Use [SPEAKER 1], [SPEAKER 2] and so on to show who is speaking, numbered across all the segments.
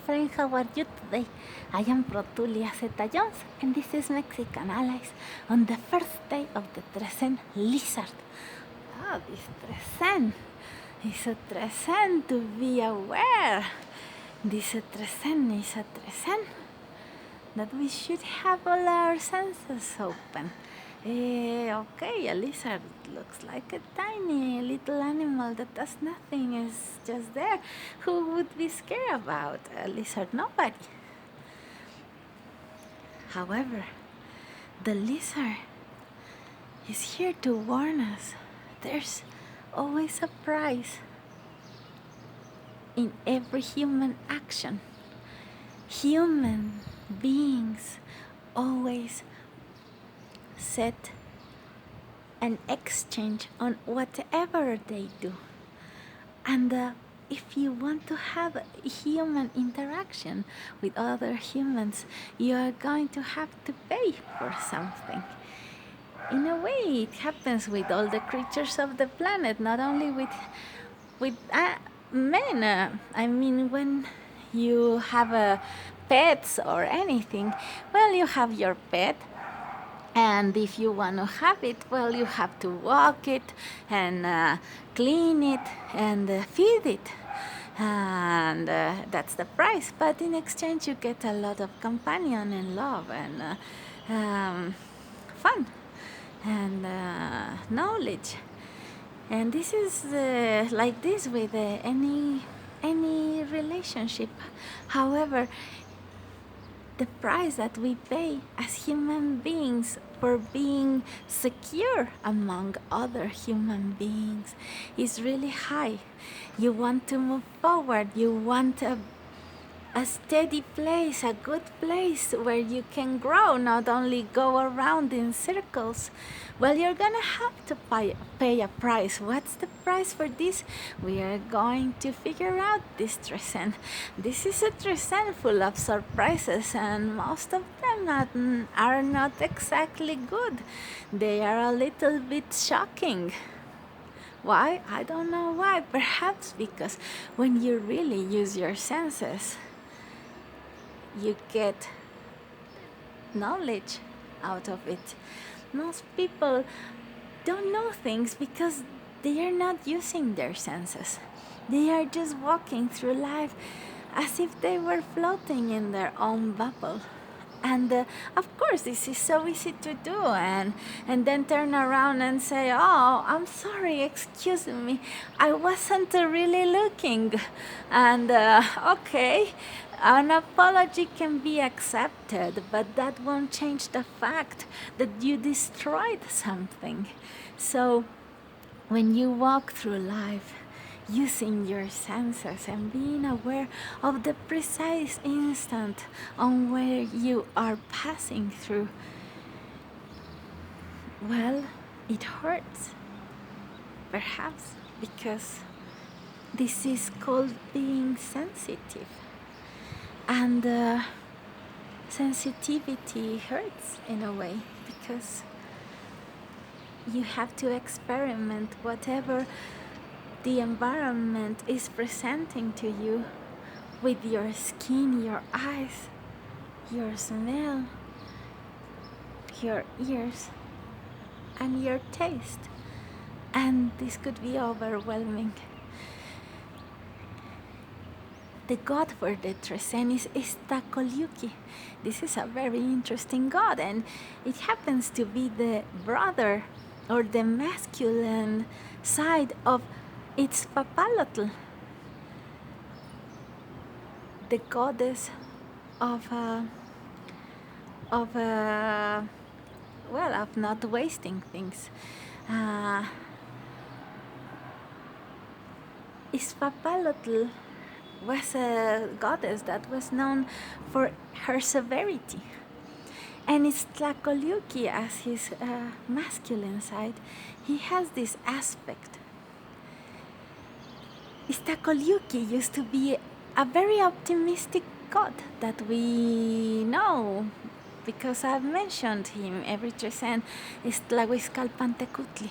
[SPEAKER 1] friend, how are you today? I am Protulia Xeta-Llouns, and this is Mexican Allies on the first day of the Trezene lizard. This Trezene is a Trezene to be aware. This Trezene is a Trezene that we should have all our senses open. Okay, a lizard looks like a tiny little animal that does nothing, is just there. Who would be scared about a lizard? Nobody. However, the lizard is here to warn us. There's always a price in every human action. Human beings always set an exchange on whatever they do. And if you want to have a human interaction with other humans, you are going to have to pay for something. In a way, it happens with all the creatures of the planet, not only with men. I mean, when you have pets or anything, well, you have your pet, and if you want to have it, well, you have to walk it and clean it and feed it. And that's the price. But in exchange, you get a lot of companion and love and fun and knowledge. And this is like this with any relationship. However, the price that we pay as human beings for being secure among other human beings is really high. You want to move forward. You want a steady place, a good place where you can grow, not only go around in circles. Well, you're gonna have to pay a price. What's the price for this? We are going to figure out this Trezene. This is a Trezene full of surprises, and most of them are not exactly good. They are a little bit shocking. Why? I don't know why. Perhaps because when you really use your senses, you get knowledge out of it. Most people don't know things because they are not using their senses. They are just walking through life as if they were floating in their own bubble. And of course, this is so easy to do, and then turn around and say, "Oh, I'm sorry, excuse me, I wasn't really looking." And okay, an apology can be accepted, but that won't change the fact that you destroyed something. So when you walk through life, using your senses and being aware of the precise instant on where you are passing through, well, it hurts. Perhaps because this is called being sensitive. And sensitivity hurts in a way because you have to experiment whatever the environment is presenting to you with your skin, your eyes, your smell, your ears, and your taste. And this could be overwhelming. The god for the Trezene is Cuetzpalin. This is a very interesting god, and it happens to be the brother or the masculine side of Cuetzpalin, the goddess of not wasting things. Cuetzpalin was a goddess that was known for her severity. And it's Cuetzpalin as his masculine side. He has this aspect. Cuetzpalin used to be a very optimistic god that we know because I've mentioned him every Trezene, is Tlahuizcalpantecutli.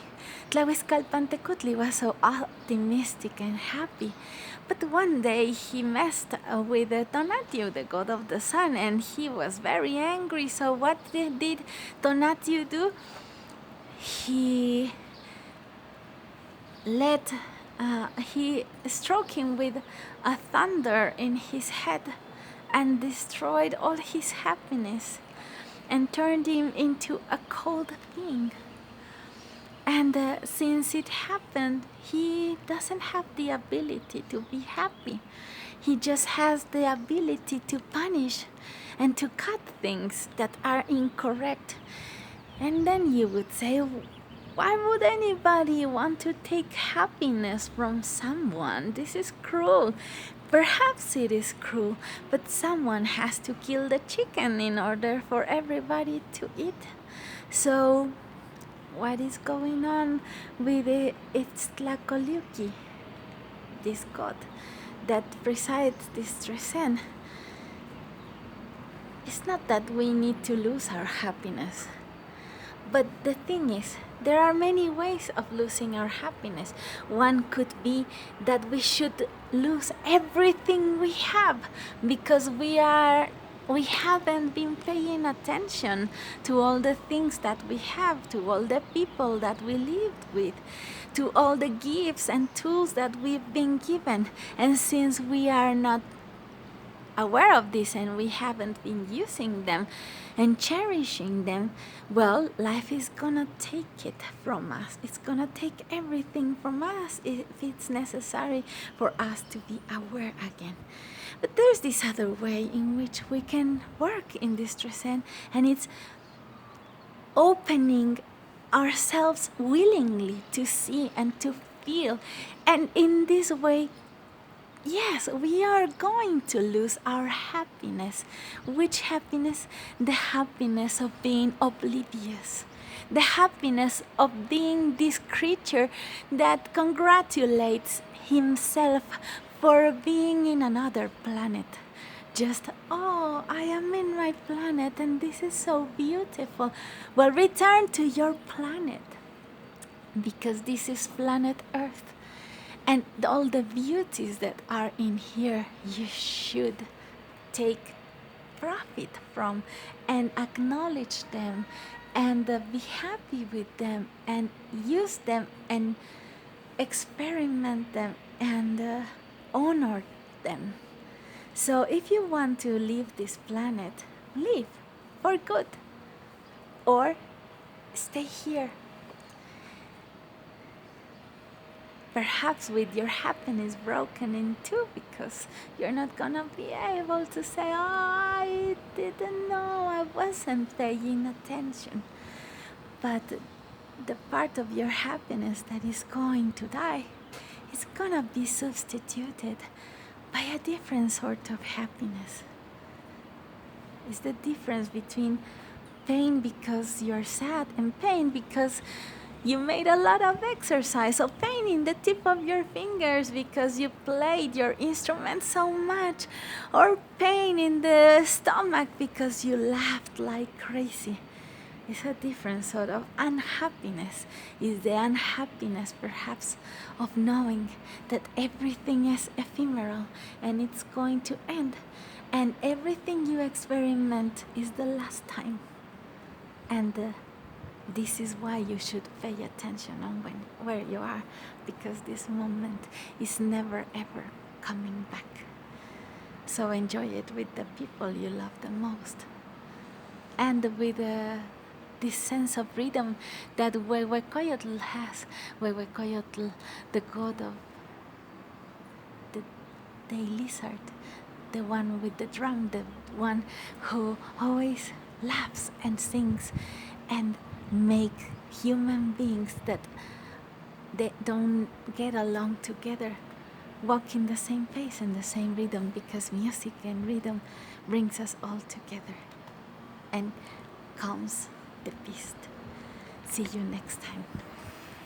[SPEAKER 1] Tlahuizcalpantecutli was so optimistic and happy. But one day he messed with Tonatiuh, the god of the sun, and he was very angry. So what did Tonatiuh do? He he struck him with a thunder in his head and destroyed all his happiness and turned him into a cold being. And since it happened, he doesn't have the ability to be happy. He just has the ability to punish and to cut things that are incorrect. And then you would say, why would anybody want to take happiness from someone? This is cruel. Perhaps it is cruel, but someone has to kill the chicken in order for everybody to eat. So what is going on with Itztlacoluqui, this god that presides this Trezene? It's not that we need to lose our happiness. But the thing is, there are many ways of losing our happiness. One could be that we should lose everything we have because we haven't been paying attention to all the things that we have, to all the people that we lived with, to all the gifts and tools that we've been given. And since we are not aware of this and we haven't been using them and cherishing them, well, life is gonna take it from us. It's gonna take everything from us if it's necessary for us to be aware again. But there's this other way in which we can work in this Trezene, and it's opening ourselves willingly to see and to feel. And in this way, yes, we are going to lose our happiness. Which happiness? The happiness of being oblivious. The happiness of being this creature that congratulates himself for being in another planet. Just, oh, I am in my planet and this is so beautiful. Well, return to your planet because this is planet Earth. And all the beauties that are in here, you should take profit from and acknowledge them and be happy with them and use them and experiment them and honor them. So if you want to leave this planet, leave for good or stay here. Perhaps with your happiness broken in two because you're not gonna be able to say, oh, I didn't know, I wasn't paying attention. But the part of your happiness that is going to die is gonna be substituted by a different sort of happiness. It's the difference between pain because you're sad and pain because you made a lot of exercise, or pain in the tip of your fingers because you played your instrument so much, or pain in the stomach because you laughed like crazy. It's a different sort of unhappiness. It's the unhappiness, perhaps, of knowing that everything is ephemeral and it's going to end, and everything you experiment is the last time. And this is why you should pay attention on where you are, because this moment is never ever coming back. So enjoy it with the people you love the most, and with this sense of freedom that Huehuecoyotl has. Huehuecoyotl, the god of the lizard, the one with the drum, the one who always laughs and sings and make human beings that they don't get along together walk in the same pace and the same rhythm, because music and rhythm brings us all together and calms the beast. See you next time.